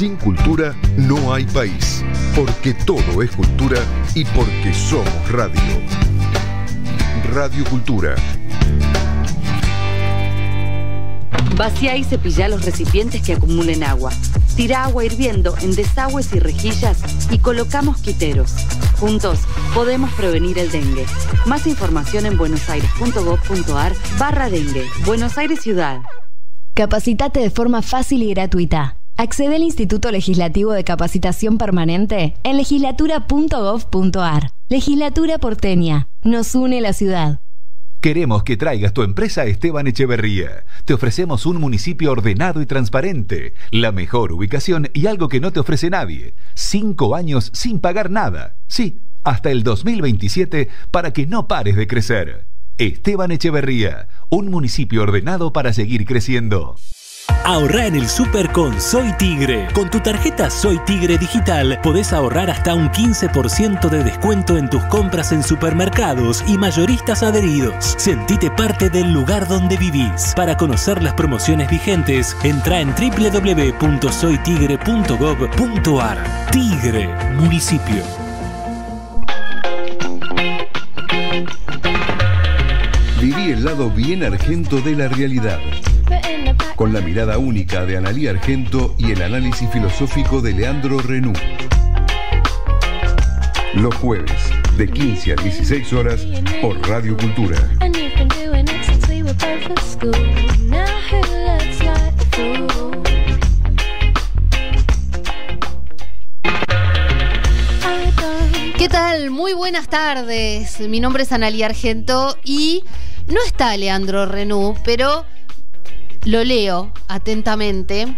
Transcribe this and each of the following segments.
Sin cultura no hay país, porque todo es cultura y porque somos radio. Radio Cultura. Vacía y cepilla los recipientes que acumulen agua. Tira agua hirviendo en desagües y rejillas y coloca mosquiteros. Juntos podemos prevenir el dengue. Más información en buenosaires.gov.ar/dengue. Buenos Aires Ciudad. Capacitate de forma fácil y gratuita. Accede al Instituto Legislativo de Capacitación Permanente en legislatura.gov.ar. Legislatura porteña. Nos une la ciudad. Queremos que traigas tu empresa a Esteban Echeverría. Te ofrecemos un municipio ordenado y transparente, la mejor ubicación y algo que no te ofrece nadie. 5 años sin pagar nada. Sí, hasta el 2027 para que no pares de crecer. Esteban Echeverría, un municipio ordenado para seguir creciendo. Ahorrá en el súper con Soy Tigre. Con tu tarjeta Soy Tigre digital podés ahorrar hasta un 15% de descuento en tus compras en supermercados y mayoristas adheridos. Sentite parte del lugar donde vivís. Para conocer las promociones vigentes, entrá en www.soytigre.gov.ar. Tigre, municipio. Viví el lado bien argento de la realidad. Con la mirada única de Analía Argento y el análisis filosófico de Leandro Renú. Los jueves, de 15 a 16 horas, por Radio Cultura. ¿Qué tal? Muy buenas tardes. Mi nombre es Analía Argento y no está Leandro Renú, pero lo leo atentamente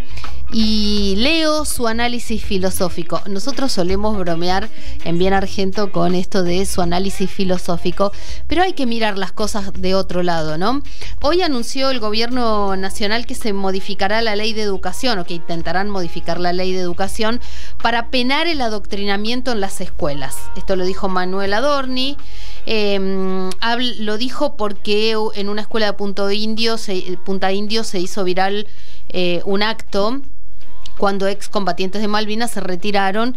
y leo su análisis filosófico. Nosotros solemos bromear en Bien Argento con esto de su análisis filosófico, pero hay que mirar las cosas de otro lado, ¿no? Hoy anunció el gobierno nacional que se modificará la ley de educación, o que intentarán modificar la ley de educación para penar el adoctrinamiento en las escuelas. Esto lo dijo Manuel Adorni. Lo dijo porque en una escuela de Punta Indio se hizo viral un acto cuando excombatientes de Malvinas se retiraron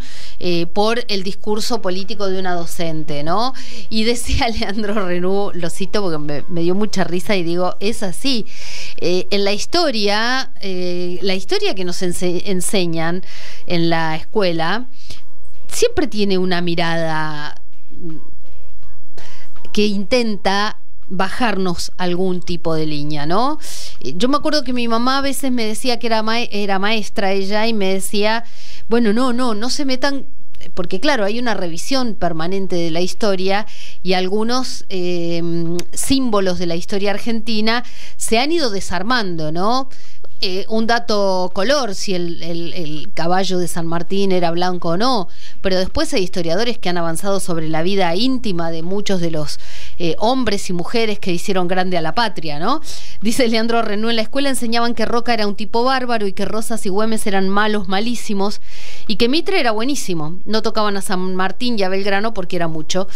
por el discurso político de una docente, ¿no? Y decía Leandro Renú, lo cito porque me dio mucha risa y digo, es así. En la historia que nos enseñan en la escuela, siempre tiene una mirada que intenta bajarnos algún tipo de línea, ¿no? Yo me acuerdo que mi mamá a veces me decía que era maestra ella y me decía, bueno, no se metan, porque claro, hay una revisión permanente de la historia y algunos símbolos de la historia argentina se han ido desarmando, ¿no? Un dato color, si el caballo de San Martín era blanco o no, pero después hay historiadores que han avanzado sobre la vida íntima de muchos de los hombres y mujeres que hicieron grande a la patria, ¿no? Dice Leandro Renú, en la escuela enseñaban que Roca era un tipo bárbaro y que Rosas y Güemes eran malos, malísimos, y que Mitre era buenísimo. No tocaban a San Martín y a Belgrano porque era mucho,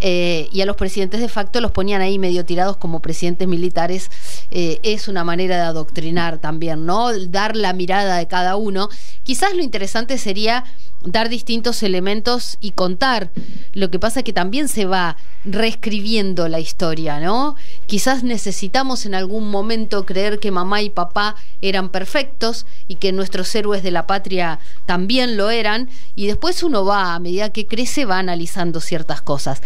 y a los presidentes de facto los ponían ahí medio tirados como presidentes militares. Es una manera de adoctrinar también, ¿no? Dar la mirada de cada uno. Quizás lo interesante sería dar distintos elementos y contar. Lo que pasa es que también se va reescribiendo la historia, ¿no? Quizás necesitamos en algún momento creer que mamá y papá eran perfectos y que nuestros héroes de la patria también lo eran, y después uno va, a medida que crece, va analizando ciertas cosas.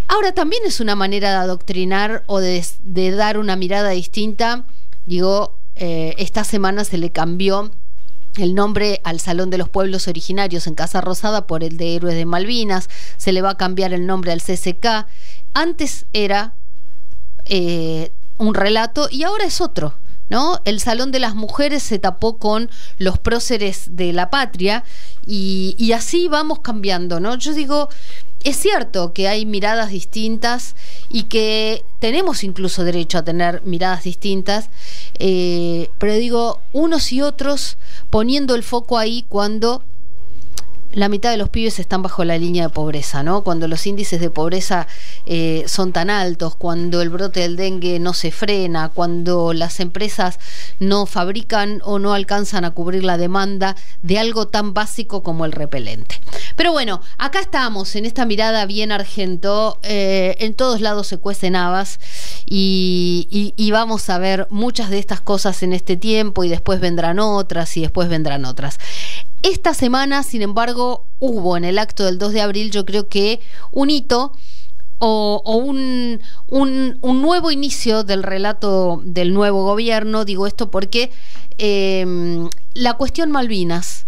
Ahora, también es una manera de adoctrinar o de dar una mirada distinta. Digo, esta semana se le cambió el nombre al Salón de los Pueblos Originarios en Casa Rosada por el de Héroes de Malvinas. Se le va a cambiar el nombre al CCK. Antes era un relato y ahora es otro, ¿no? El Salón de las Mujeres se tapó con los próceres de la patria y así vamos cambiando, ¿no? Yo digo, es cierto que hay miradas distintas y que tenemos incluso derecho a tener miradas distintas, pero digo, unos y otros poniendo el foco ahí cuando la mitad de los pibes están bajo la línea de pobreza, ¿no? Cuando los índices de pobreza son tan altos, cuando el brote del dengue no se frena, cuando las empresas no fabrican o no alcanzan a cubrir la demanda de algo tan básico como el repelente. Pero bueno, acá estamos en esta mirada bien argento, en todos lados se cuecen habas y vamos a ver muchas de estas cosas en este tiempo y después vendrán otras y después vendrán otras. Esta semana, sin embargo, hubo en el acto del 2 de abril, yo creo que un hito o un nuevo inicio del relato del nuevo gobierno. Digo esto porque la cuestión Malvinas,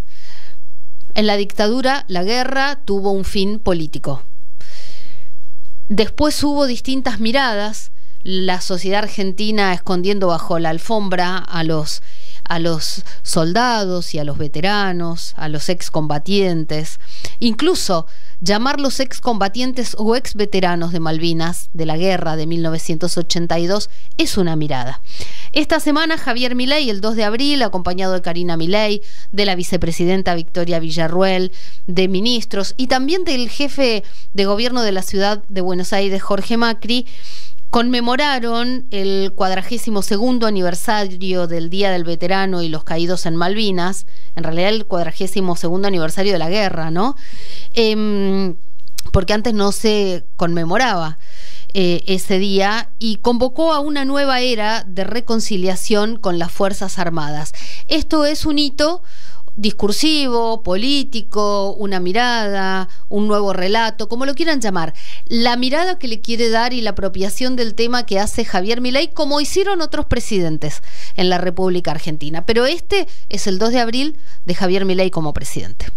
en la dictadura, la guerra tuvo un fin político. Después hubo distintas miradas, la sociedad argentina escondiendo bajo la alfombra a los soldados y a los veteranos, a los excombatientes, incluso llamarlos excombatientes o exveteranos de Malvinas, de la guerra de 1982, es una mirada. Esta semana Javier Milei, el 2 de abril, acompañado de Karina Milei, de la vicepresidenta Victoria Villarruel, de ministros y también del jefe de gobierno de la ciudad de Buenos Aires, Jorge Macri, conmemoraron el 42º aniversario del Día del Veterano y los Caídos en Malvinas, en realidad el 42º aniversario de la guerra, ¿no? Porque antes no se conmemoraba ese día, y convocó a una nueva era de reconciliación con las Fuerzas Armadas. Esto es un hito discursivo, político, una mirada, un nuevo relato, como lo quieran llamar. La mirada que le quiere dar y la apropiación del tema que hace Javier Milei, como hicieron otros presidentes en la República Argentina. Pero este es el 2 de abril de Javier Milei como presidente.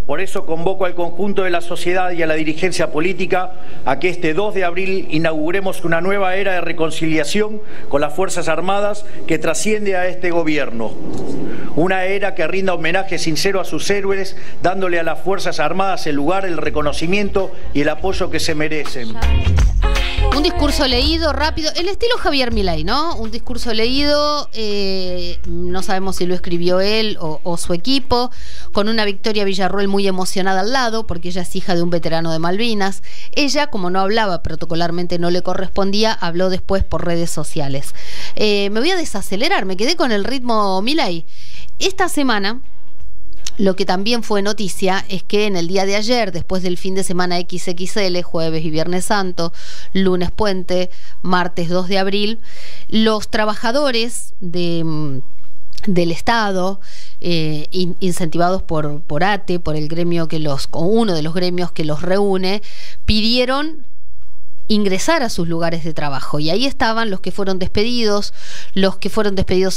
Por eso convoco al conjunto de la sociedad y a la dirigencia política a que este 2 de abril inauguremos una nueva era de reconciliación con las Fuerzas Armadas que trasciende a este gobierno. Una era que rinda homenaje sincero a sus héroes, dándole a las Fuerzas Armadas el lugar, el reconocimiento y el apoyo que se merecen. Un discurso leído, rápido, el estilo Javier Milei, ¿no? Un discurso leído, no sabemos si lo escribió él o su equipo, con una Victoria Villarruel muy emocionada al lado, porque ella es hija de un veterano de Malvinas. Ella, como no hablaba protocolarmente, no le correspondía, habló después por redes sociales. Me voy a desacelerar, me quedé con el ritmo Milei. Esta semana, lo que también fue noticia es que en el día de ayer, después del fin de semana XXL, jueves y viernes santo, lunes puente, martes 2 de abril, los trabajadores del Estado, incentivados por ATE, por el gremio uno de los gremios que los reúne, pidieron ingresar a sus lugares de trabajo, y ahí estaban los que fueron despedidos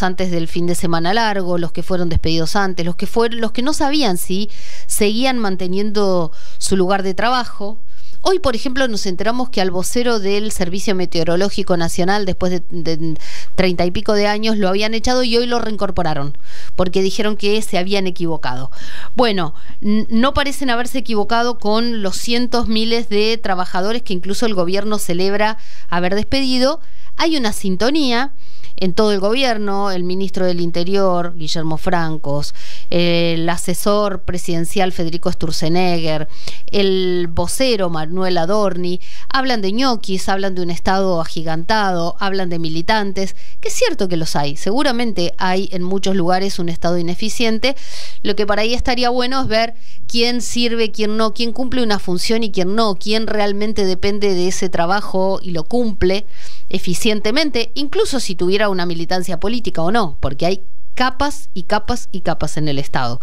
antes del fin de semana largo, los que fueron despedidos antes, los que no sabían si seguían manteniendo su lugar de trabajo. Hoy, por ejemplo, nos enteramos que al vocero del Servicio Meteorológico Nacional, después de 30 y pico de años, lo habían echado y hoy lo reincorporaron, porque dijeron que se habían equivocado. Bueno, no parecen haberse equivocado con los cientos, miles de trabajadores que incluso el gobierno celebra haber despedido. Hay una sintonía en todo el gobierno, el ministro del Interior, Guillermo Francos, el asesor presidencial Federico Sturzenegger, el vocero Manuel Adorni, hablan de ñoquis, hablan de un Estado agigantado, hablan de militantes, que es cierto que los hay, seguramente hay en muchos lugares un Estado ineficiente. Lo que para ahí estaría bueno es ver quién sirve, quién no, quién cumple una función y quién no, quién realmente depende de ese trabajo y lo cumple eficientemente, incluso si tuviera una militancia política o no, porque hay capas y capas y capas en el Estado.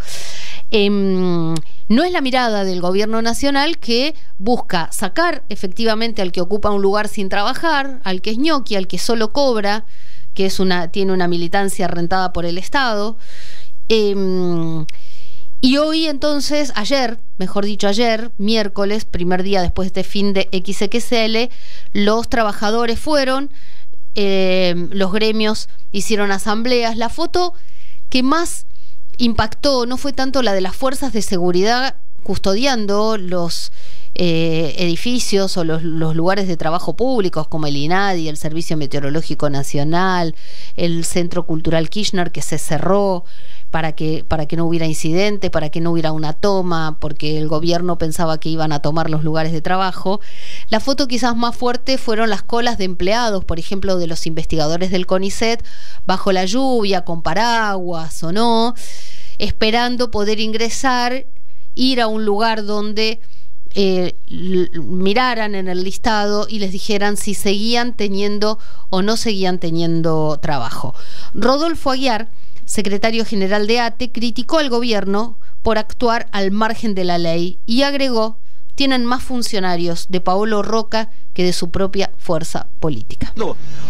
No es la mirada del gobierno nacional, que busca sacar efectivamente al que ocupa un lugar sin trabajar, al que es ñoqui, al que solo cobra, que tiene una militancia rentada por el Estado. Y hoy entonces, ayer, miércoles, primer día después de este fin de XXL, los trabajadores fueron, los gremios hicieron asambleas. La foto que más impactó no fue tanto la de las fuerzas de seguridad custodiando los edificios o los lugares de trabajo públicos como el INADI, el Servicio Meteorológico Nacional, el Centro Cultural Kirchner que se cerró, para que no hubiera incidentes, para que no hubiera una toma, porque el gobierno pensaba que iban a tomar los lugares de trabajo. La foto quizás más fuerte fueron las colas de empleados, por ejemplo, de los investigadores del CONICET, bajo la lluvia, con paraguas o no, esperando poder ingresar, ir a un lugar donde miraran en el listado y les dijeran si seguían teniendo o no seguían teniendo trabajo. Rodolfo Aguiar, secretario general de ATE, criticó al gobierno por actuar al margen de la ley y agregó: tienen más funcionarios de Paolo Roca que de su propia fuerza política.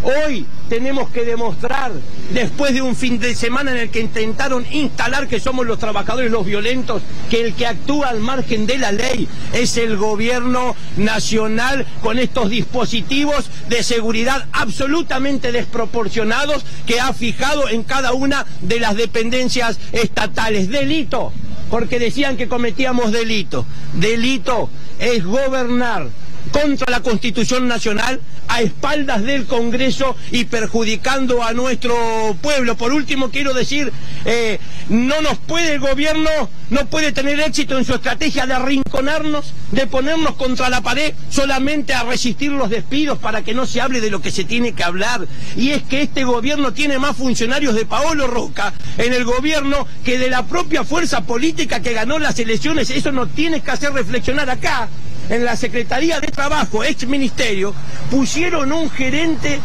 Hoy tenemos que demostrar, después de un fin de semana en el que intentaron instalar que somos los trabajadores los violentos, que el que actúa al margen de la ley es el gobierno nacional, con estos dispositivos de seguridad absolutamente desproporcionados que ha fijado en cada una de las dependencias estatales. Delito, porque decían que cometíamos delito. Delito es gobernar contra la Constitución Nacional, a espaldas del Congreso y perjudicando a nuestro pueblo. Por último, quiero decir, el gobierno no puede tener éxito en su estrategia de arrinconarnos, de ponernos contra la pared, solamente a resistir los despidos para que no se hable de lo que se tiene que hablar. Y es que este gobierno tiene más funcionarios de Paolo Roca en el gobierno que de la propia fuerza política que ganó las elecciones. Eso nos tiene que hacer reflexionar acá. En la Secretaría de Trabajo, ex ministerio, pusieron un gerente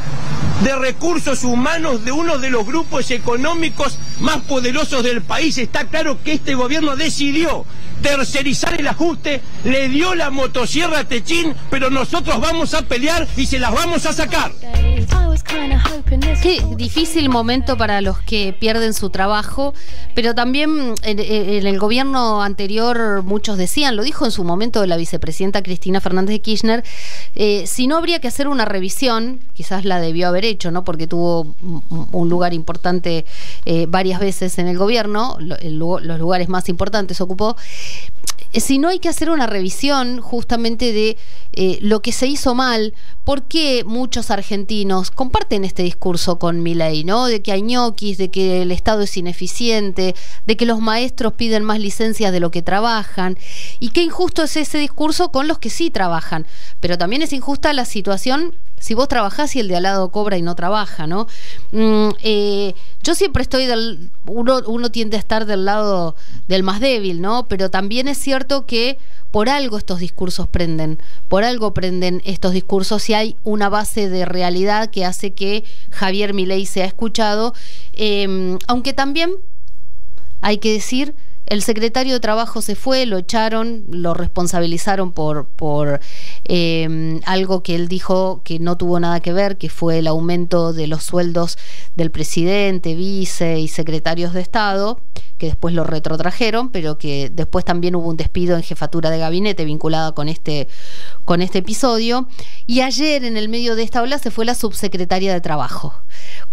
de recursos humanos de uno de los grupos económicos más poderosos del país. Está claro que este gobierno decidió tercerizar el ajuste, le dio la motosierra a Techín, pero nosotros vamos a pelear y se las vamos a sacar. Qué difícil momento para los que pierden su trabajo, pero también en el gobierno anterior muchos decían, lo dijo en su momento la vicepresidenta Cristina Fernández de Kirchner, si no habría que hacer una revisión, quizás la debió haber hecho, ¿no? Porque tuvo un lugar importante varias veces en el gobierno, los lugares más importantes ocupó. Si no hay que hacer una revisión justamente de lo que se hizo mal, ¿por qué muchos argentinos comparten este discurso con Milei, ¿no? De que hay ñoquis, de que el Estado es ineficiente, de que los maestros piden más licencias de lo que trabajan, y qué injusto es ese discurso con los que sí trabajan, pero también es injusta la situación si vos trabajás y el de al lado cobra y no trabaja, ¿no? Yo siempre estoy uno tiende a estar del lado del más débil, ¿no? Pero también es cierto que por algo estos discursos prenden, por algo prenden estos discursos, y hay una base de realidad que hace que Javier Milei sea escuchado, aunque también hay que decir, el secretario de Trabajo se fue, lo echaron, lo responsabilizaron por algo que él dijo que no tuvo nada que ver, que fue el aumento de los sueldos del presidente, vice y secretarios de Estado, que después lo retrotrajeron, pero que después también hubo un despido en jefatura de gabinete vinculada con este episodio. Y ayer, en el medio de esta ola, se fue la subsecretaria de Trabajo.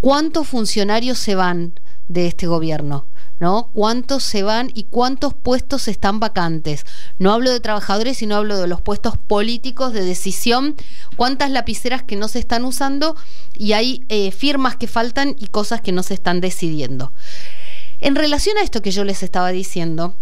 ¿Cuántos funcionarios se van de este gobierno? ¿No? ¿Cuántos se van y cuántos puestos están vacantes? No hablo de trabajadores, sino hablo de los puestos políticos de decisión. ¿Cuántas lapiceras que no se están usando? Y hay firmas que faltan y cosas que no se están decidiendo. En relación a esto que yo les estaba diciendo,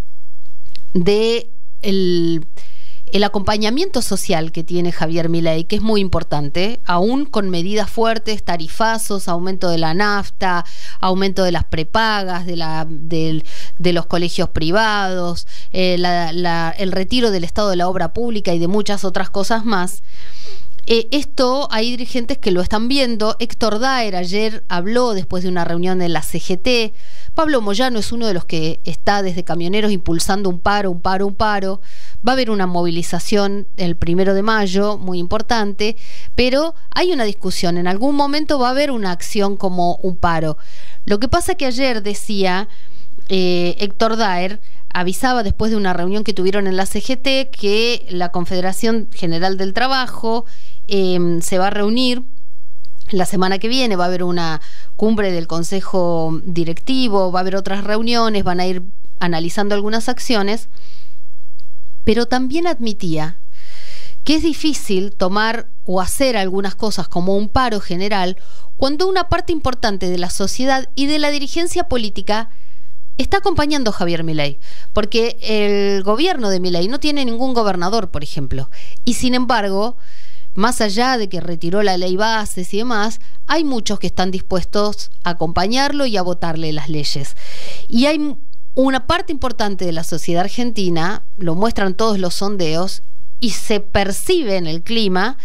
de el acompañamiento social que tiene Javier Milei, que es muy importante, aún con medidas fuertes, tarifazos, aumento de la nafta, aumento de las prepagas, de los colegios privados, el retiro del Estado de la obra pública y de muchas otras cosas más. Esto hay dirigentes que lo están viendo. Héctor Daer ayer habló después de una reunión en la CGT. Pablo Moyano es uno de los que está desde Camioneros impulsando un paro. Va a haber una movilización el 1 de mayo, muy importante, pero hay una discusión. En algún momento va a haber una acción como un paro. Lo que pasa que ayer decía Héctor Daer, avisaba después de una reunión que tuvieron en la CGT que la Confederación General del Trabajo se va a reunir la semana que viene, va a haber una cumbre del Consejo Directivo, va a haber otras reuniones, van a ir analizando algunas acciones, pero también admitía que es difícil tomar o hacer algunas cosas como un paro general cuando una parte importante de la sociedad y de la dirigencia política está acompañando a Javier Milei, porque el gobierno de Milei no tiene ningún gobernador, por ejemplo, y sin embargo, más allá de que retiró la ley bases y demás, hay muchos que están dispuestos a acompañarlo y a votarle las leyes. Y hay una parte importante de la sociedad argentina, lo muestran todos los sondeos, y se percibe en el clima,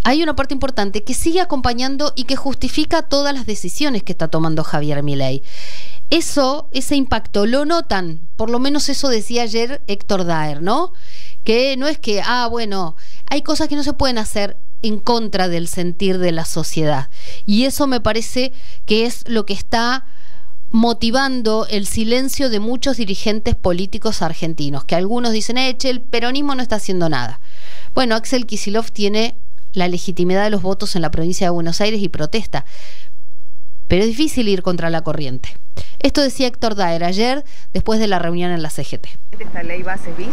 hay una parte importante que sigue acompañando y que justifica todas las decisiones que está tomando Javier Milei. Ese impacto lo notan, por lo menos eso decía ayer Héctor Daer, ¿no? Que no es que, bueno, hay cosas que no se pueden hacer en contra del sentir de la sociedad. Y eso me parece que es lo que está motivando el silencio de muchos dirigentes políticos argentinos, que algunos dicen, el peronismo no está haciendo nada. Bueno, Axel Kicillof tiene la legitimidad de los votos en la provincia de Buenos Aires y protesta, pero es difícil ir contra la corriente. Esto decía Héctor Daer ayer, después de la reunión en la CGT. ¿Esta ley bases bis?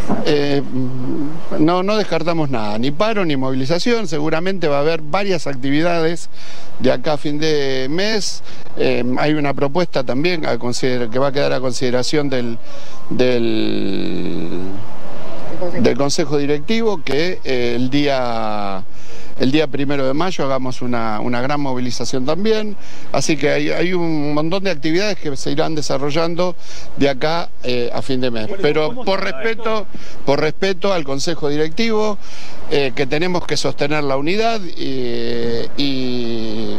No descartamos nada, ni paro ni movilización. Seguramente va a haber varias actividades de acá a fin de mes. Hay una propuesta también que va a quedar a consideración del Consejo Directivo, que el día 1 de mayo hagamos una gran movilización también, así que hay un montón de actividades que se irán desarrollando de acá a fin de mes, pero por respeto al Consejo Directivo, que tenemos que sostener la unidad y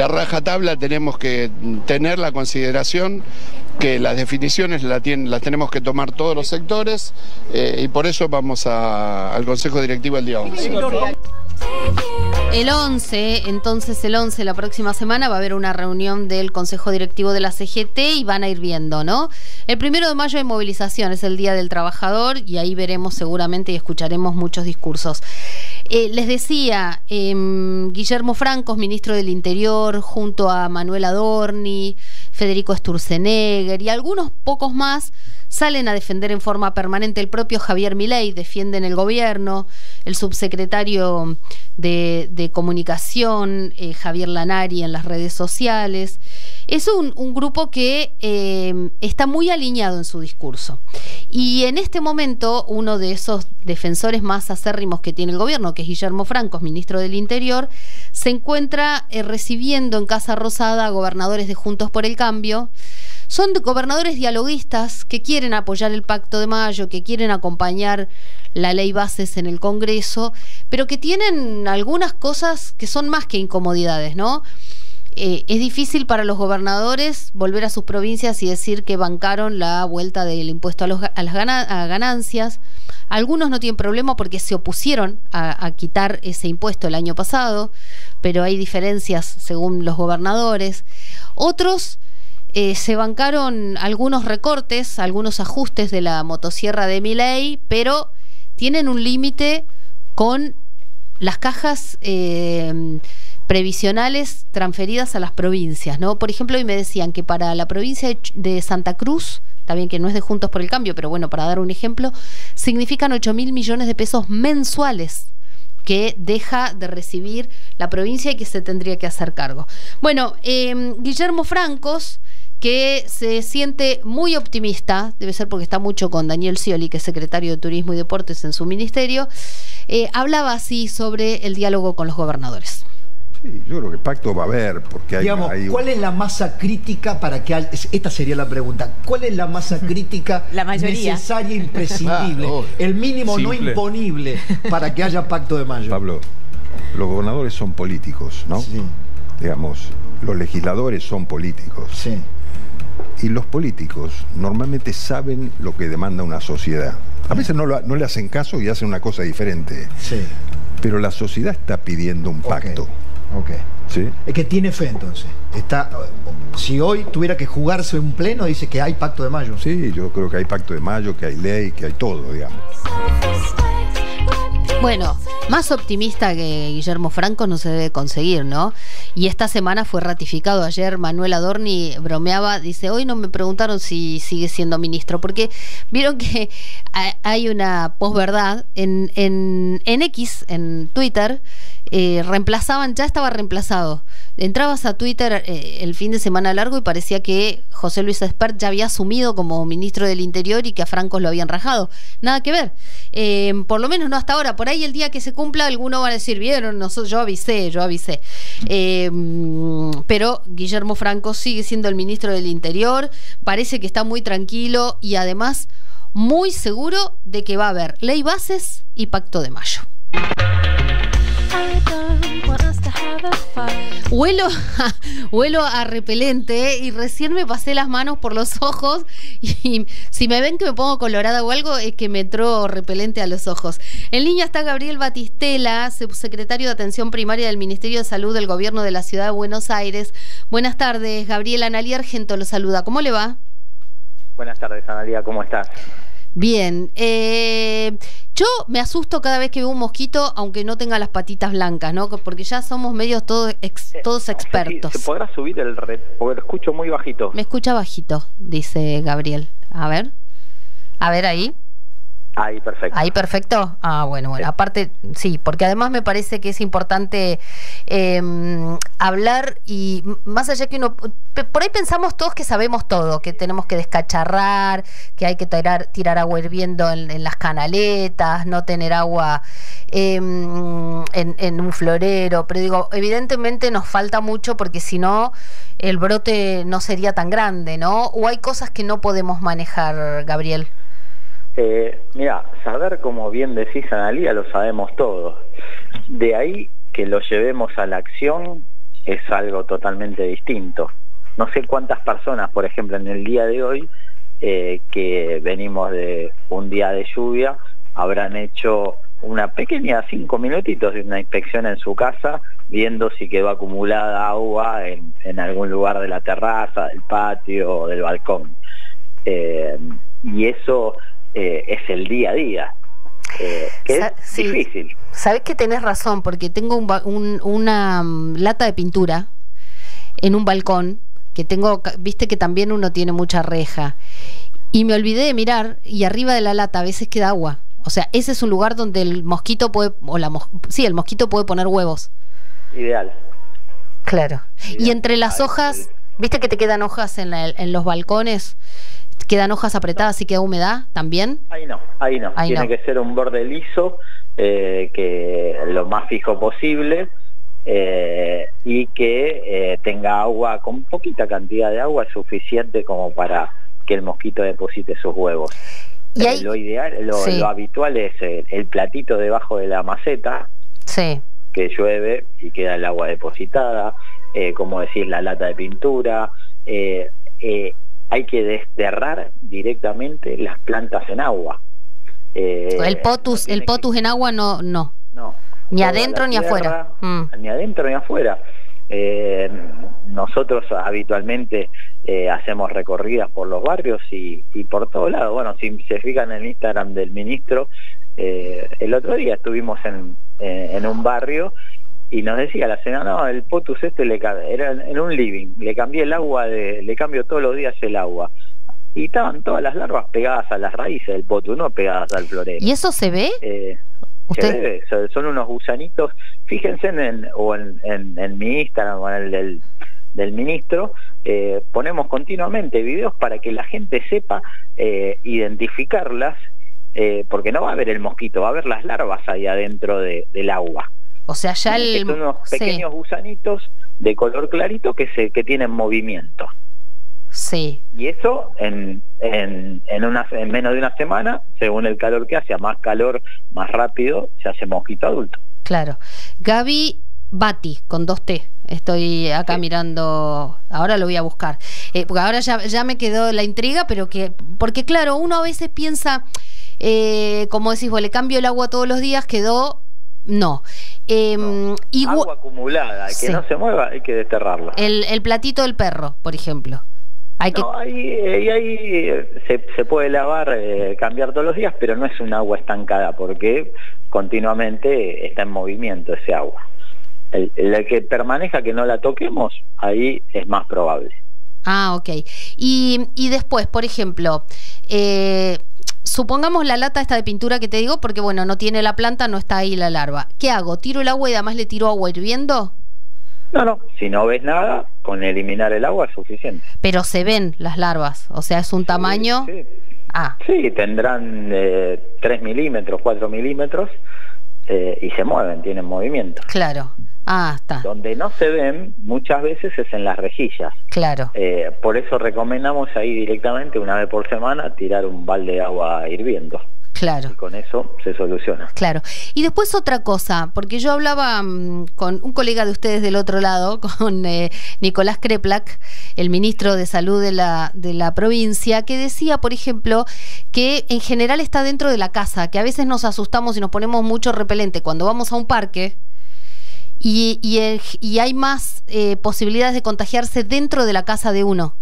a rajatabla tenemos que tener la consideración que las definiciones las tenemos que tomar todos los sectores, y por eso vamos al Consejo Directivo el día 11. El 11, la próxima semana, va a haber una reunión del Consejo Directivo de la CGT y van a ir viendo, ¿no? El 1 de mayo hay movilización, es el Día del Trabajador, y ahí veremos seguramente y escucharemos muchos discursos. Les decía, Guillermo Francos, ministro del Interior, junto a Manuel Adorni, Federico Sturzenegger y algunos pocos más, salen a defender en forma permanente. El propio Javier Milei defiende en el gobierno, el subsecretario de Comunicación, Javier Lanari, en las redes sociales. Es un grupo que está muy alineado en su discurso. Y en este momento, uno de esos defensores más acérrimos que tiene el gobierno, que es Guillermo Francos, ministro del Interior, se encuentra recibiendo en Casa Rosada a gobernadores de Juntos por el Cambio. Son gobernadores dialoguistas que quieren apoyar el Pacto de Mayo, que quieren acompañar la ley bases en el Congreso, pero que tienen algunas cosas que son más que incomodidades, ¿no? Es difícil para los gobernadores volver a sus provincias y decir que bancaron la vuelta del impuesto a ganancias. Algunos no tienen problema porque se opusieron a quitar ese impuesto el año pasado, pero hay diferencias según los gobernadores. Otros se bancaron algunos recortes, algunos ajustes de la motosierra de Milei, pero tienen un límite con las cajas previsionales transferidas a las provincias, ¿no? Por ejemplo, hoy me decían que para la provincia de Santa Cruz, también que no es de Juntos por el Cambio, pero bueno, para dar un ejemplo, significan 8.000 millones de pesos mensuales que deja de recibir la provincia y que se tendría que hacer cargo. Bueno, Guillermo Francos, que se siente muy optimista, debe ser porque está mucho con Daniel Scioli, que es secretario de Turismo y Deportes en su ministerio, hablaba así sobre el diálogo con los gobernadores. Sí, yo creo que pacto va a haber, porque hay ¿cuál es la masa crítica para que esta sería la pregunta? ¿Cuál es la masa crítica necesaria, imprescindible, el mínimo simple, no imponible para que haya Pacto de Mayo? Pablo, los gobernadores son políticos, ¿no? Sí. Digamos, los legisladores son políticos. Sí. Y los políticos normalmente saben lo que demanda una sociedad. A veces no le hacen caso y hacen una cosa diferente. Sí. Pero la sociedad está pidiendo un pacto. Okay. ¿Sí? Es que tiene fe entonces. Si hoy tuviera que jugarse un pleno, dice que hay Pacto de Mayo. Sí, yo creo que hay Pacto de Mayo, que hay ley, que hay todo, digamos. Bueno, más optimista que Guillermo Francos no se debe conseguir, ¿no? Y esta semana fue ratificado. Ayer Manuel Adorni bromeaba, dice, hoy no me preguntaron si sigue siendo ministro, porque vieron que hay una posverdad en X, en Twitter, ya estaba reemplazado. Entrabas a Twitter el fin de semana largo y parecía que José Luis Espert ya había asumido como ministro del Interior y que a Francos lo habían rajado. Nada que ver. Por lo menos no hasta ahora. Por ahí el día que se cumpla, alguno va a decir, vieron, yo avisé. Pero Guillermo Francos sigue siendo el ministro del Interior. Parece que está muy tranquilo y además muy seguro de que va a haber ley bases y pacto de mayo. Huelo a repelente, y recién me pasé las manos por los ojos y si me ven que me pongo colorada o algo es que me entró repelente a los ojos. En línea está Gabriel Batistela, subsecretario de Atención Primaria del Ministerio de Salud del Gobierno de la Ciudad de Buenos Aires. Buenas tardes, Gabriel. Analía Argento lo saluda. ¿Cómo le va? Buenas tardes, Analía. ¿Cómo estás? Bien, yo me asusto cada vez que veo un mosquito, aunque no tenga las patitas blancas, ¿no? Porque ya somos medios todos expertos. ¿Se podrá subir el red? Porque lo escucho muy bajito. Me escucha bajito, dice Gabriel. A ver ahí. Ahí, perfecto. Ahí, perfecto. Ah, bueno. Aparte, sí, porque además me parece que es importante hablar, y más allá que uno... Por ahí pensamos todos que sabemos todo, que tenemos que descacharrar, que hay que tirar agua hirviendo en las canaletas, no tener agua en un florero. Pero digo, evidentemente nos falta mucho, porque si no, el brote no sería tan grande, ¿no? ¿O hay cosas que no podemos manejar, Gabriel? Mira, saber, como bien decís, Analía, lo sabemos todos. De ahí que lo llevemos a la acción es algo totalmente distinto. No sé cuántas personas, por ejemplo, en el día de hoy, que venimos de un día de lluvia, habrán hecho una pequeña 5 minutitos de una inspección en su casa, viendo si quedó acumulada agua en algún lugar de la terraza, del patio o del balcón. Y eso... es el día a día, que es difícil. Sabés que tenés razón, porque tengo una lata de pintura en un balcón, que tengo, viste que también uno tiene mucha reja, y me olvidé de mirar, y arriba de la lata a veces queda agua. O sea, ese es un lugar donde el mosquito puede, el mosquito puede poner huevos. Ideal. Claro. Ideal. Y entre las hojas, viste que te quedan hojas en los balcones. ¿Quedan hojas apretadas y queda humedad también? Ahí no. Tiene que ser un borde liso, que lo más fijo posible, y que tenga agua, con poquita cantidad de agua, suficiente como para que el mosquito deposite sus huevos. ¿Y ahí? Lo ideal, lo habitual es el platito debajo de la maceta, que llueve y queda el agua depositada, como decís, la lata de pintura. Hay que desterrar directamente las plantas en agua. El potus en agua no. Ni adentro ni afuera. Ni adentro ni afuera. Nosotros habitualmente hacemos recorridas por los barrios y por todos lados. Bueno, si se fijan en el Instagram del ministro, el otro día estuvimos en un barrio y nos decía la señora, no, el potus era en un living, le cambié el agua, le cambio todos los días el agua. Y estaban todas las larvas pegadas a las raíces del potus, no pegadas al florero. ¿Y eso se ve? Se ve, son unos gusanitos. Fíjense en mi Instagram o en el del ministro, ponemos continuamente videos para que la gente sepa identificarlas, porque no va a haber el mosquito, va a haber las larvas ahí adentro del agua. O sea, ya son unos pequeños gusanitos de color clarito que tienen movimiento. Sí. Y eso en menos de una semana, según el calor que hace, a más calor, más rápido, se hace mosquito adulto. Claro. Gaby Bati, con 2 T. Estoy acá mirando, ahora lo voy a buscar. Porque ahora ya me quedó la intriga, porque claro, uno a veces piensa, como decís vos, le cambio el agua todos los días, quedó... No. Agua acumulada, que no se mueva, hay que desterrarla. El platito del perro, por ejemplo. Ahí se puede lavar, cambiar todos los días, pero no es un agua estancada, porque continuamente está en movimiento ese agua. El que permanezca, que no la toquemos, ahí es más probable. Ah, ok. Y después, por ejemplo, supongamos la lata esta de pintura que te digo, porque bueno, no tiene la planta, no está ahí la larva. ¿Qué hago? ¿Tiro el agua y además le tiro agua hirviendo? No, si no ves nada, con eliminar el agua es suficiente. Pero se ven las larvas, o sea, es un tamaño... Sí. Sí, tendrán 3 milímetros, 4 milímetros y se mueven, tienen movimiento. Claro. Está. Donde no se ven muchas veces es en las rejillas. Claro. Por eso recomendamos ahí directamente, una vez por semana, tirar un balde de agua hirviendo. Claro. Y con eso se soluciona. Claro. Y después otra cosa, porque yo hablaba con un colega de ustedes del otro lado, con Nicolás Kreplak, el ministro de Salud de la provincia, que decía, por ejemplo, que en general está dentro de la casa, que a veces nos asustamos y nos ponemos mucho repelente cuando vamos a un parque y hay más posibilidades de contagiarse dentro de la casa de uno.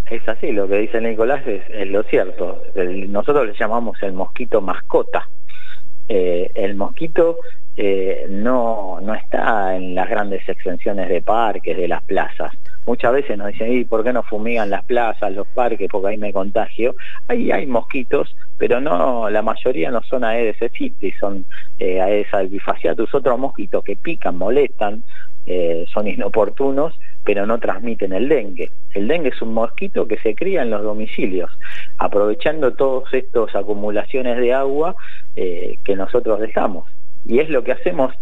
Es así, lo que dice Nicolás es lo cierto. Nosotros le llamamos el mosquito mascota. El mosquito no está en las grandes extensiones de parques, de las plazas. Muchas veces nos dicen, ¿y por qué no fumigan las plazas, los parques? Porque ahí me contagio. Ahí hay mosquitos, pero no, la mayoría no son Aedes aegypti, son Aedes albifasciatus, otros mosquitos que pican, molestan, son inoportunos, pero no transmiten el dengue. El dengue es un mosquito que se cría en los domicilios, aprovechando todas estas acumulaciones de agua que nosotros dejamos. Y es lo que hacemos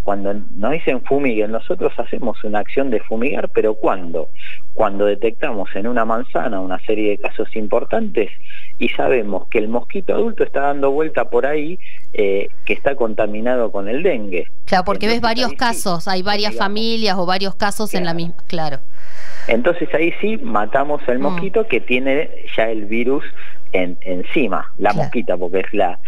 cuando nos dicen fumiguen, nosotros hacemos una acción de fumigar, pero ¿cuándo? Cuando detectamos en una manzana una serie de casos importantes y sabemos que el mosquito adulto está dando vuelta por ahí, que está contaminado con el dengue. Claro, porque entonces, ves varios casos, hay varias familias o varios casos en la misma, claro. Entonces ahí sí matamos el mosquito que tiene ya el virus encima, la mosquita, porque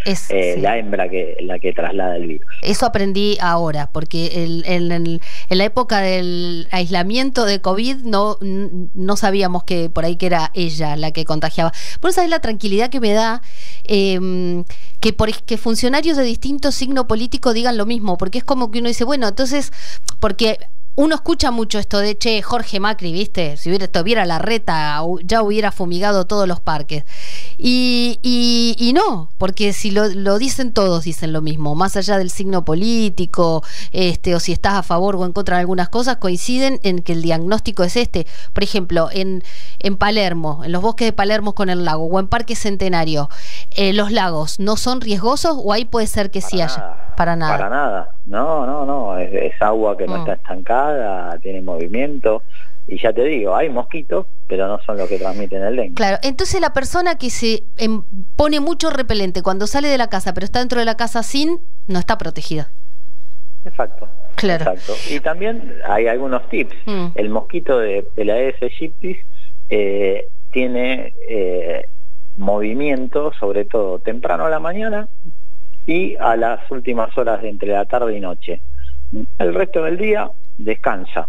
es la hembra la que traslada el virus. Eso aprendí ahora, porque en la época del aislamiento de COVID no sabíamos que por ahí que era ella la que contagiaba. Por eso es la tranquilidad que me da que funcionarios de distinto signo político digan lo mismo, porque es como que uno dice, bueno, entonces, porque uno escucha mucho esto de, che, Jorge Macri, ¿viste? Si tuviera la reta, ya hubiera fumigado todos los parques. Y no, porque si lo dicen todos, dicen lo mismo, más allá del signo político, o si estás a favor o en contra de algunas cosas, coinciden en que el diagnóstico es este. Por ejemplo, en Palermo, en los bosques de Palermo con el lago, o en Parque Centenario, ¿los lagos no son riesgosos o ahí puede ser que sí haya? Para nada. Para nada. No. Es agua que no está estancada, tiene movimiento. Y ya te digo, hay mosquitos, pero no son los que transmiten el dengue. Claro, entonces la persona que se pone mucho repelente cuando sale de la casa, pero está dentro de la casa no está protegida. Exacto. Claro. Exacto. Y también hay algunos tips. El mosquito de la Aedes aegypti tiene movimiento, sobre todo temprano a la mañana y a las últimas horas de entre la tarde y noche. El resto del día descansa.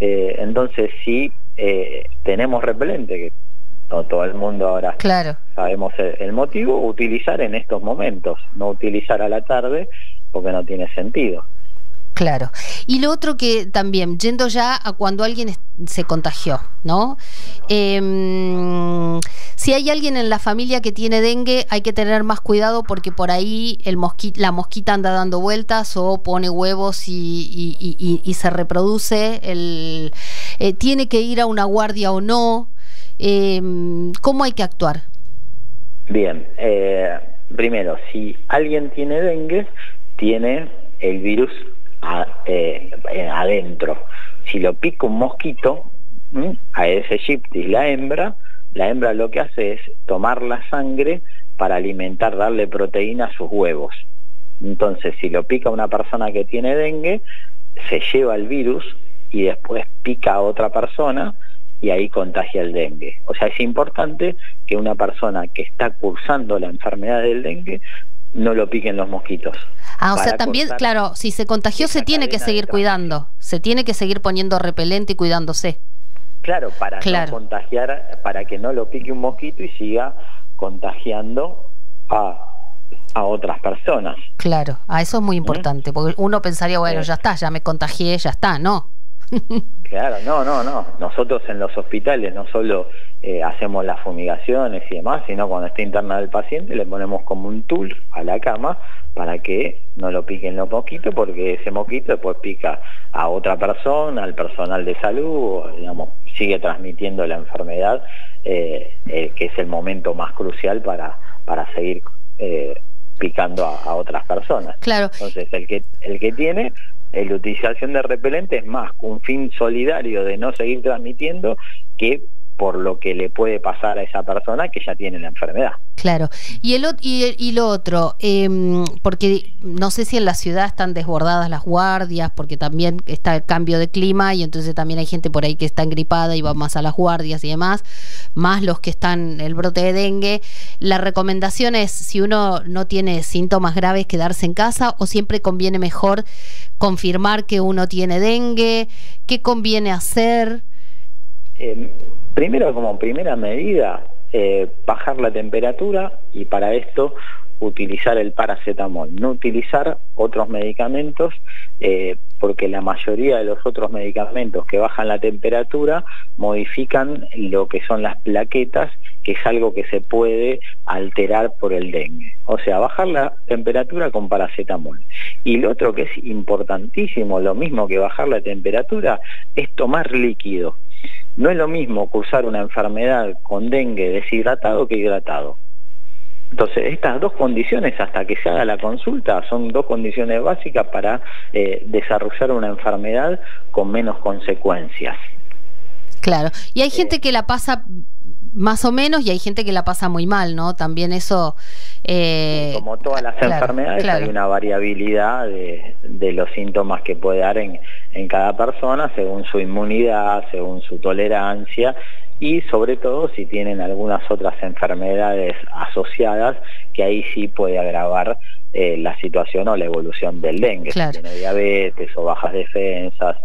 Entonces si tenemos repelente, que no todo el mundo ahora sabemos el motivo, utilizar en estos momentos, no utilizar a la tarde porque no tiene sentido. Claro. Y lo otro que también, yendo ya a cuando alguien se contagió, ¿no? Si hay alguien en la familia que tiene dengue, hay que tener más cuidado porque por ahí la mosquita anda dando vueltas o pone huevos y se reproduce. ¿Tiene que ir a una guardia o no? ¿Cómo hay que actuar? Bien. Primero, si alguien tiene dengue, tiene el virus adentro. Si lo pica un mosquito, Aedes aegypti, la hembra lo que hace es tomar la sangre para alimentar, darle proteína a sus huevos. Entonces, si lo pica una persona que tiene dengue, se lleva el virus y después pica a otra persona y ahí contagia el dengue. O sea, es importante que una persona que está cursando la enfermedad del dengue no lo piquen los mosquitos. O sea, también, claro, si se contagió se tiene que seguir cuidando, se tiene que seguir poniendo repelente y cuidándose. Claro, para no contagiar, para que no lo pique un mosquito y siga contagiando a otras personas. Claro, eso es muy importante, porque uno pensaría, bueno, ya está, ya me contagié, ya está, ¿no? Claro, no. Nosotros en los hospitales no solo hacemos las fumigaciones y demás, sino cuando está interna el paciente le ponemos como un tul a la cama para que no lo piquen los mosquitos, porque ese mosquito después pica a otra persona, al personal de salud, digamos, sigue transmitiendo la enfermedad, que es el momento más crucial para seguir picando a otras personas. Claro. Entonces el que tiene la utilización de repelente es más un fin solidario de no seguir transmitiendo que por lo que le puede pasar a esa persona que ya tiene la enfermedad. Claro. Y lo otro, porque no sé si en la ciudad están desbordadas las guardias, porque también está el cambio de clima y entonces también hay gente por ahí que está engripada y va más a las guardias y demás, más los que están el brote de dengue. La recomendación es, si uno no tiene síntomas graves, quedarse en casa, o siempre conviene mejor confirmar que uno tiene dengue. ¿Qué conviene hacer? Primero, como primera medida, bajar la temperatura, y para esto utilizar el paracetamol, no utilizar otros medicamentos, porque la mayoría de los otros medicamentos que bajan la temperatura modifican lo que son las plaquetas, que es algo que se puede alterar por el dengue. O sea, bajar la temperatura con paracetamol. Y lo otro que es importantísimo, lo mismo que bajar la temperatura, es tomar líquido. No es lo mismo cursar una enfermedad con dengue deshidratado que hidratado. Entonces, estas dos condiciones, hasta que se haga la consulta, son dos condiciones básicas para desarrollar una enfermedad con menos consecuencias. Claro. Y hay gente que la pasa más o menos y hay gente que la pasa muy mal, ¿no? También eso... Como todas las enfermedades, hay una variabilidad de los síntomas que puede dar en cada persona, según su inmunidad, según su tolerancia, y sobre todo si tienen algunas otras enfermedades asociadas, que ahí sí puede agravar la situación o la evolución del dengue. Si tiene diabetes o bajas defensas,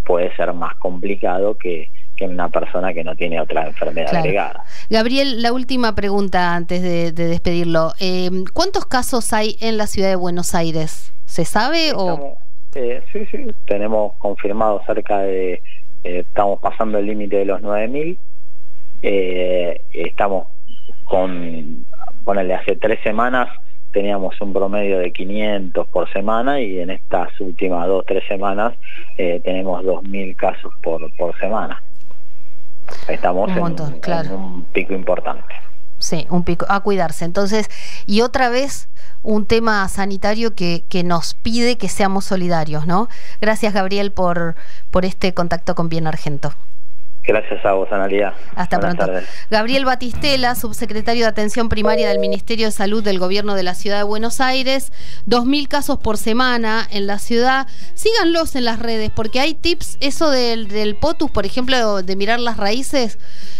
puede ser más complicado que una persona que no tiene otra enfermedad agregada. Gabriel, la última pregunta antes de despedirlo. ¿Cuántos casos hay en la ciudad de Buenos Aires? ¿Se sabe? Sí, tenemos confirmado cerca de... estamos pasando el límite de los 9.000. Estamos con... Ponele, hace 3 semanas teníamos un promedio de 500 por semana, y en estas últimas 2-3 semanas tenemos 2.000 casos por semana. Estamos en un pico importante. Sí, un pico a cuidarse. Entonces, y otra vez un tema sanitario que nos pide que seamos solidarios, ¿no? Gracias, Gabriel, por este contacto con Bien Argento. Gracias a vos, Analia. Hasta Buenas pronto. tardes. Gabriel Batistela, subsecretario de Atención Primaria del Ministerio de Salud del Gobierno de la Ciudad de Buenos Aires. 2.000 casos por semana en la ciudad. Síganlos en las redes, porque hay tips, eso del POTUS, por ejemplo, de mirar las raíces.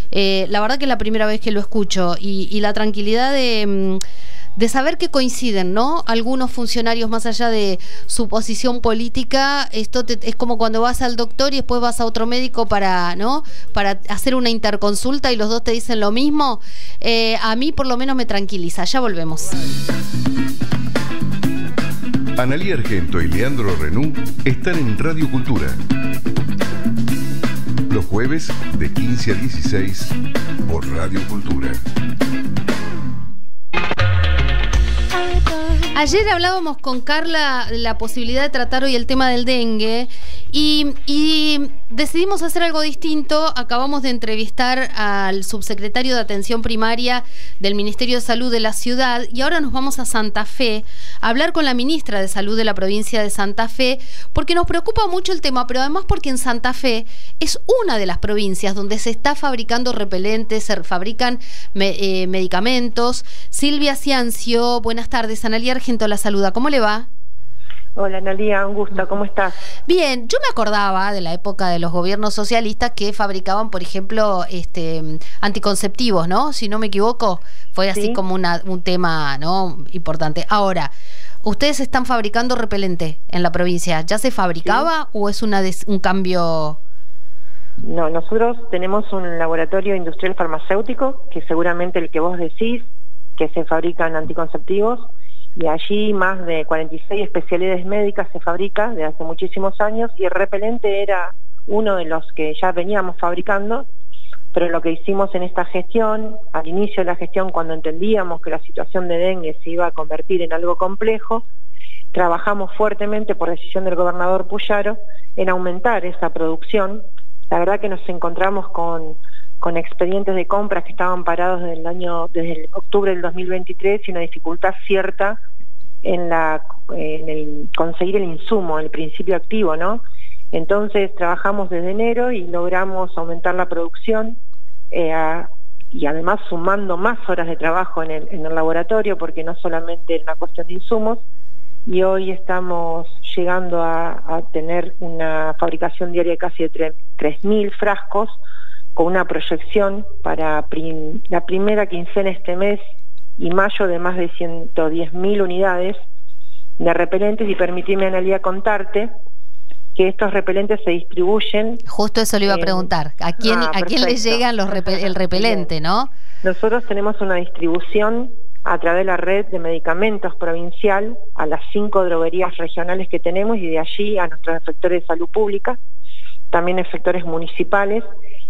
La verdad que es la primera vez que lo escucho. Y la tranquilidad de saber que coinciden, ¿no? Algunos funcionarios, más allá de su posición política, esto es como cuando vas al doctor y después vas a otro médico para hacer una interconsulta y los dos te dicen lo mismo. A mí por lo menos me tranquiliza. Ya volvemos. Analía Argento y Leandro Renú están en Radio Cultura. Los jueves de 15 a 16 por Radio Cultura. Ayer hablábamos con Carla de la posibilidad de tratar hoy el tema del dengue y decidimos hacer algo distinto. Acabamos de entrevistar al subsecretario de Atención Primaria del Ministerio de Salud de la ciudad y ahora nos vamos a Santa Fe a hablar con la ministra de Salud de la provincia de Santa Fe, porque nos preocupa mucho el tema, pero además porque en Santa Fe es una de las provincias donde se está fabricando repelentes, se fabrican medicamentos. Silvia Ciancio, buenas tardes. Analía Argento la saluda. ¿Cómo le va? Hola, Analía, un gusto. ¿Cómo estás? Bien, yo me acordaba de la época de los gobiernos socialistas que fabricaban, por ejemplo, anticonceptivos, ¿no? Si no me equivoco, fue así como un tema, ¿no?, importante. Ahora, ¿ustedes están fabricando repelente en la provincia? ¿Ya se fabricaba o es un cambio? No, nosotros tenemos un laboratorio industrial farmacéutico, que seguramente el que vos decís, que se fabrican anticonceptivos, y allí más de 46 especialidades médicas se fabrica desde hace muchísimos años, y el repelente era uno de los que ya veníamos fabricando, pero lo que hicimos en esta gestión, al inicio de la gestión, cuando entendíamos que la situación de dengue se iba a convertir en algo complejo, trabajamos fuertemente por decisión del gobernador Puyaro en aumentar esa producción. La verdad que nos encontramos con expedientes de compras que estaban parados desde el octubre del 2023 y una dificultad cierta en el conseguir el insumo, el principio activo, ¿no? Entonces trabajamos desde enero y logramos aumentar la producción y además sumando más horas de trabajo en el laboratorio, porque no solamente era una cuestión de insumos, y hoy estamos llegando a tener una fabricación diaria de casi de 3.000 frascos, con una proyección para la primera quincena este mes y mayo de más de 110.000 unidades de repelentes. Y permitime, Analía, contarte que estos repelentes se distribuyen... Justo eso le iba a preguntar, ¿a quién le llegan el repelente, no? Nosotros tenemos una distribución a través de la red de medicamentos provincial a las 5 droguerías regionales que tenemos, y de allí a nuestros efectores de salud pública, también efectores municipales,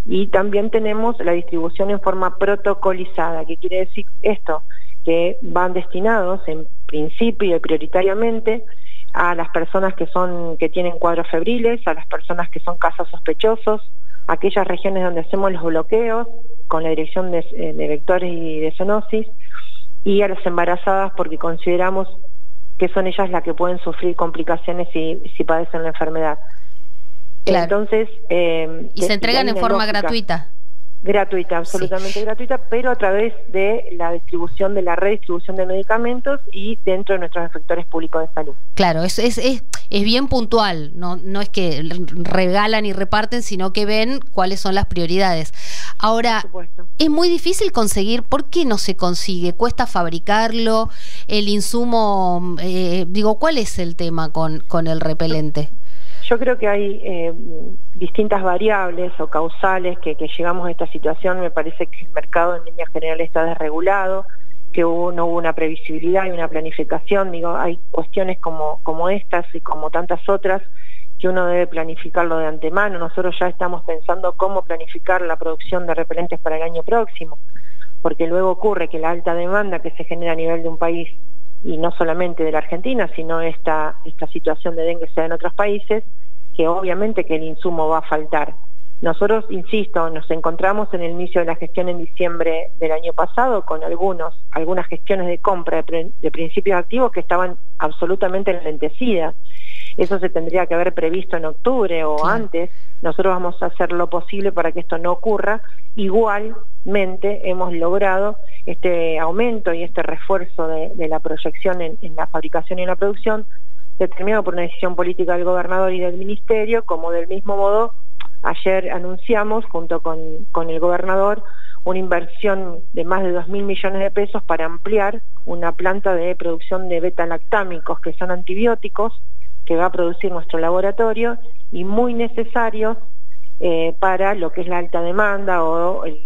y también tenemos la distribución en forma protocolizada. ¿Qué quiere decir esto? Que van destinados en principio y prioritariamente a las personas que tienen cuadros febriles, a las personas que son casos sospechosos, a aquellas regiones donde hacemos los bloqueos con la dirección de vectores y de zoonosis, y a las embarazadas, porque consideramos que son ellas las que pueden sufrir complicaciones si padecen la enfermedad. Claro. Entonces, y se entregan en forma gratuita. Gratuita, absolutamente gratuita, pero a través de la distribución, de la redistribución de medicamentos y dentro de nuestros efectores públicos de salud. Claro, es bien puntual, no es que regalan y reparten, sino que ven cuáles son las prioridades. Ahora, es muy difícil conseguir. ¿Por qué no se consigue? ¿Cuesta fabricarlo? ¿El insumo? ¿Cuál es el tema con el repelente? Yo creo que hay distintas variables o causales que llegamos a esta situación. Me parece que el mercado en líneas generales está desregulado, que no hubo una previsibilidad y una planificación. Hay cuestiones como estas y como tantas otras que uno debe planificarlo de antemano. Nosotros ya estamos pensando cómo planificar la producción de repelentes para el año próximo, porque luego ocurre que la alta demanda que se genera a nivel de un país, y no solamente de la Argentina, sino esta situación de dengue se da en otros países, que obviamente que el insumo va a faltar. Nosotros, insisto, nos encontramos en el inicio de la gestión en diciembre del año pasado con algunas gestiones de compra de principios activos que estaban absolutamente enlentecidas. Eso se tendría que haber previsto en octubre o antes. Nosotros vamos a hacer lo posible para que esto no ocurra. Igualmente hemos logrado este aumento y este refuerzo de la proyección en la fabricación y en la producción, determinado por una decisión política del gobernador y del ministerio, como del mismo modo ayer anunciamos junto con el gobernador una inversión de más de 2.000 millones de pesos para ampliar una planta de producción de beta-lactámicos, que son antibióticos, que va a producir nuestro laboratorio, y muy necesarios para lo que es la alta demanda o el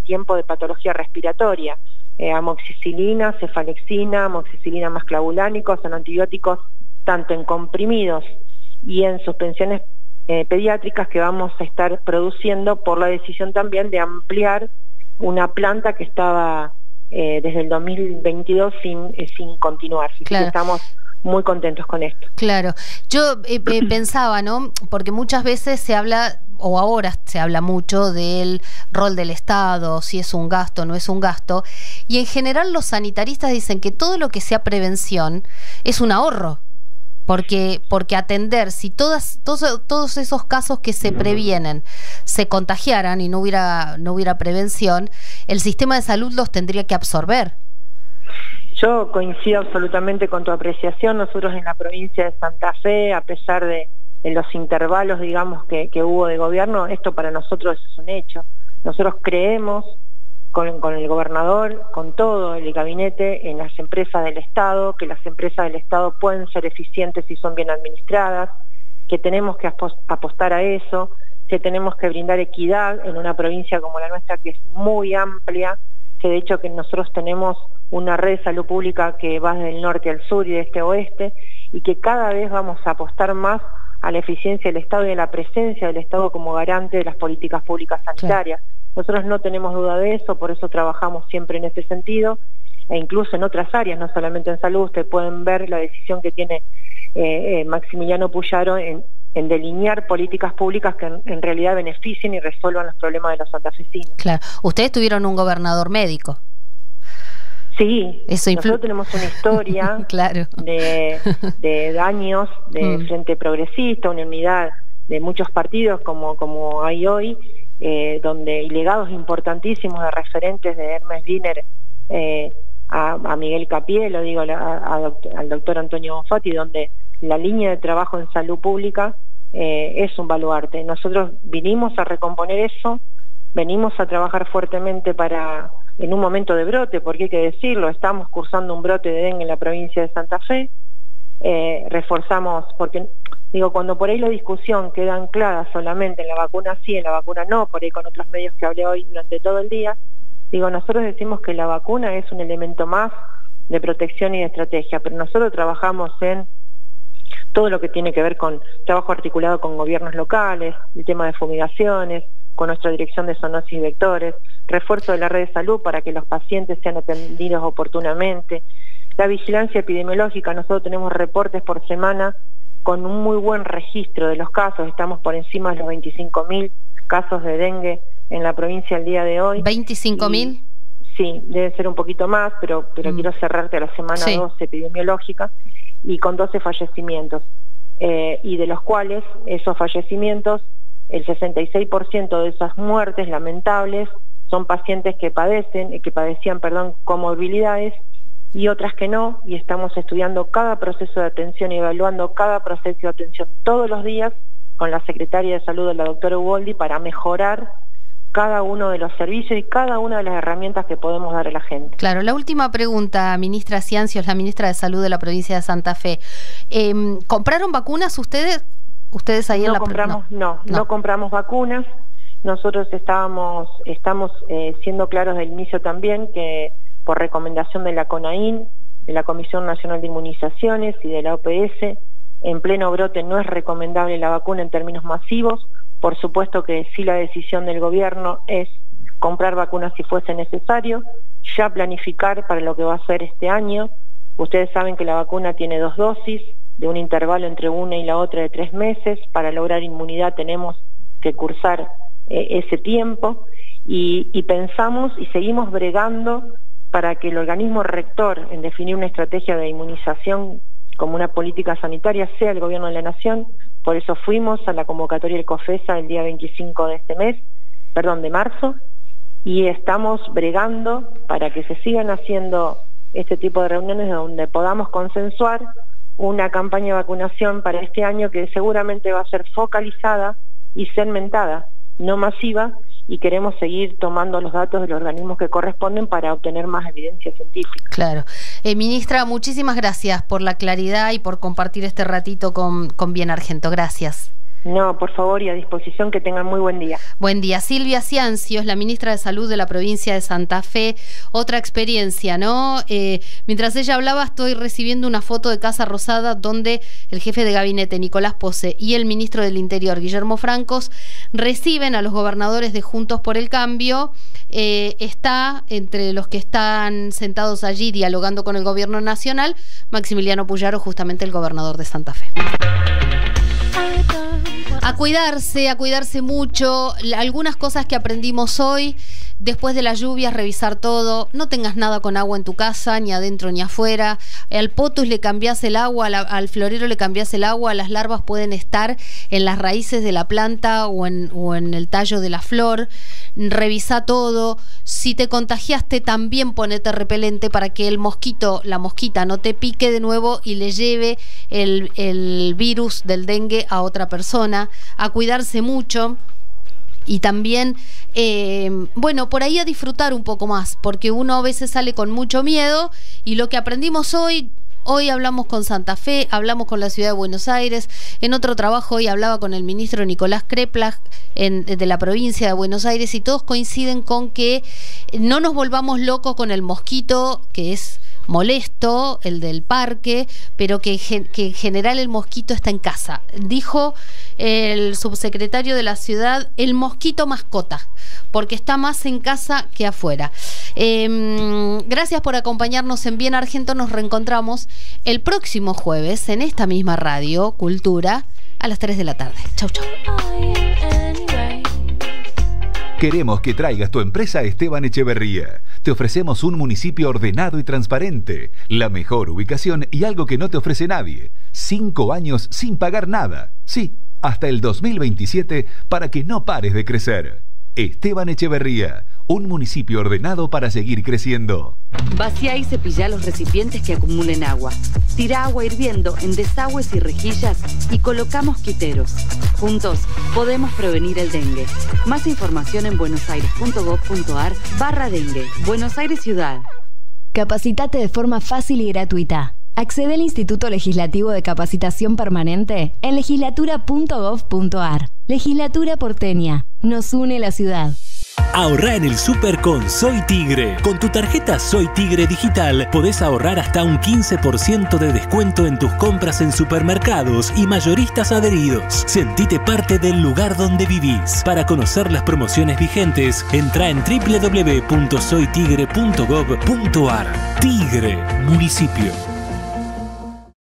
tiempo de patología respiratoria. Amoxicilina, cefalexina, amoxicilina más clavulánico, son antibióticos tanto en comprimidos y en suspensiones pediátricas que vamos a estar produciendo por la decisión también de ampliar una planta que estaba desde el 2022 sin continuar. Claro. Estamos muy contentos con esto. Claro. Yo pensaba, ¿no? Porque muchas veces se habla, o ahora se habla mucho del rol del Estado, si es un gasto o no es un gasto, y en general los sanitaristas dicen que todo lo que sea prevención es un ahorro, porque atender, si todos esos casos que se previenen se contagiaran y no hubiera prevención, el sistema de salud los tendría que absorber. Yo coincido absolutamente con tu apreciación. Nosotros en la provincia de Santa Fe, a pesar de los intervalos, digamos, que hubo de gobierno, esto para nosotros es un hecho. Nosotros creemos con el gobernador, con todo el gabinete, en las empresas del Estado, que las empresas del Estado pueden ser eficientes si son bien administradas, que tenemos que apostar a eso, que tenemos que brindar equidad en una provincia como la nuestra, que es muy amplia, Sé de hecho que nosotros tenemos una red de salud pública que va del norte al sur y de este a oeste, y que cada vez vamos a apostar más a la eficiencia del Estado y a la presencia del Estado como garante de las políticas públicas sanitarias. Claro. Nosotros no tenemos duda de eso, por eso trabajamos siempre en ese sentido, e incluso en otras áreas, no solamente en salud. Ustedes pueden ver la decisión que tiene Maximiliano Puyaro en delinear políticas públicas que en realidad beneficien y resuelvan los problemas de los santafesinos. Claro. Ustedes tuvieron un gobernador médico. Sí, nosotros tenemos una historia claro. de años de Frente Progresista, una unidad de muchos partidos como hay hoy, donde legados importantísimos de referentes de Hermes Wiener a Miguel Capielo, digo, al doctor Antonio Bonfatti, donde la línea de trabajo en salud pública es un baluarte. Nosotros vinimos a recomponer eso, venimos a trabajar fuertemente en un momento de brote, porque hay que decirlo, estamos cursando un brote de dengue en la provincia de Santa Fe, reforzamos, porque digo, cuando por ahí la discusión queda anclada solamente en la vacuna sí, en la vacuna no, por ahí con otros medios que hablé hoy durante todo el día, digo, nosotros decimos que la vacuna es un elemento más de protección y de estrategia, pero nosotros trabajamos en todo lo que tiene que ver con trabajo articulado con gobiernos locales, el tema de fumigaciones, con nuestra dirección de zoonosis y vectores, refuerzo de la red de salud para que los pacientes sean atendidos oportunamente, la vigilancia epidemiológica. Nosotros tenemos reportes por semana con un muy buen registro de los casos, estamos por encima de los 25.000 casos de dengue en la provincia al día de hoy. ¿25.000? Sí, debe ser un poquito más, pero quiero cerrarte a la semana 12 epidemiológica, y con 12 fallecimientos, y de los cuales esos fallecimientos, el 66% de esas muertes lamentables son pacientes que padecían comorbilidades, y otras que no, y estamos estudiando cada proceso de atención y evaluando cada proceso de atención todos los días con la Secretaria de Salud, la doctora Uboldi, para mejorar cada uno de los servicios y cada una de las herramientas que podemos dar a la gente. Claro, la última pregunta, ministra Ciancio, es la ministra de Salud de la provincia de Santa Fe. ¿Compraron vacunas ustedes? ¿Ustedes ahí en la No compramos vacunas. Nosotros estamos siendo claros del inicio también que por recomendación de la CONAIN, de la Comisión Nacional de Inmunizaciones y de la OPS, en pleno brote no es recomendable la vacuna en términos masivos. Por supuesto que sí, la decisión del gobierno es comprar vacunas si fuese necesario, ya planificar para lo que va a ser este año. Ustedes saben que la vacuna tiene 2 dosis, de un intervalo entre una y la otra de 3 meses. Para lograr inmunidad tenemos que cursar ese tiempo, y pensamos y seguimos bregando para que el organismo rector en definir una estrategia de inmunización como una política sanitaria sea el gobierno de la nación. Por eso fuimos a la convocatoria del COFESA el día 25 de marzo, y estamos bregando para que se sigan haciendo este tipo de reuniones donde podamos consensuar una campaña de vacunación para este año que seguramente va a ser focalizada y segmentada, no masiva, y queremos seguir tomando los datos de los organismos que corresponden para obtener más evidencia científica. Claro. Ministra, muchísimas gracias por la claridad y por compartir este ratito con Bien Argento. Gracias. No, por favor, y a disposición, que tengan muy buen día. Buen día. Silvia Ciancio es la ministra de Salud de la provincia de Santa Fe. Otra experiencia, ¿no? Mientras ella hablaba, estoy recibiendo una foto de Casa Rosada donde el jefe de gabinete, Nicolás Pose, y el ministro del Interior, Guillermo Francos, reciben a los gobernadores de Juntos por el Cambio. Está entre los que están sentados allí dialogando con el gobierno nacional, Maximiliano Puyaro, justamente el gobernador de Santa Fe. A cuidarse mucho. Algunas cosas que aprendimos hoy: después de las lluvias, revisar todo. No tengas nada con agua en tu casa, ni adentro ni afuera. Al potus le cambiás el agua, al florero le cambiás el agua. Las larvas pueden estar en las raíces de la planta o en el tallo de la flor. Revisa todo. Si te contagiaste, también ponete repelente para que la mosquita no te pique de nuevo y le lleve el virus del dengue a otra persona. A cuidarse mucho. Y también, por ahí a disfrutar un poco más, porque uno a veces sale con mucho miedo, y lo que aprendimos hoy Hoy hablamos con Santa Fe, hablamos con la Ciudad de Buenos Aires. En otro trabajo hoy hablaba con el ministro Nicolás Kreplach de la provincia de Buenos Aires, y todos coinciden con que no nos volvamos locos con el mosquito, que es molesto, el del parque, pero que en general el mosquito está en casa. Dijo el subsecretario de la ciudad, el mosquito mascota, porque está más en casa que afuera. Gracias por acompañarnos en Bien Argento. Nos reencontramos el próximo jueves en esta misma radio Cultura a las 3 de la tarde. Chau, chau. Queremos que traigas tu empresa a Esteban Echeverría. Te ofrecemos un municipio ordenado y transparente, la mejor ubicación y algo que no te ofrece nadie. 5 años sin pagar nada. Sí, hasta el 2027 para que no pares de crecer. Esteban Echeverría, un municipio ordenado para seguir creciendo. Vacía y cepilla los recipientes que acumulen agua. Tira agua hirviendo en desagües y rejillas y coloca mosquiteros. Juntos podemos prevenir el dengue. Más información en buenosaires.gov.ar/dengue. Buenos Aires Ciudad. Capacitate de forma fácil y gratuita. Accede al Instituto Legislativo de Capacitación Permanente en legislatura.gov.ar. Legislatura porteña. Nos une la ciudad. Ahorrá en el súper con Soy Tigre. Con tu tarjeta Soy Tigre digital podés ahorrar hasta un 15% de descuento en tus compras en supermercados y mayoristas adheridos. Sentite parte del lugar donde vivís. Para conocer las promociones vigentes, entrá en www.soytigre.gov.ar. Tigre, municipio.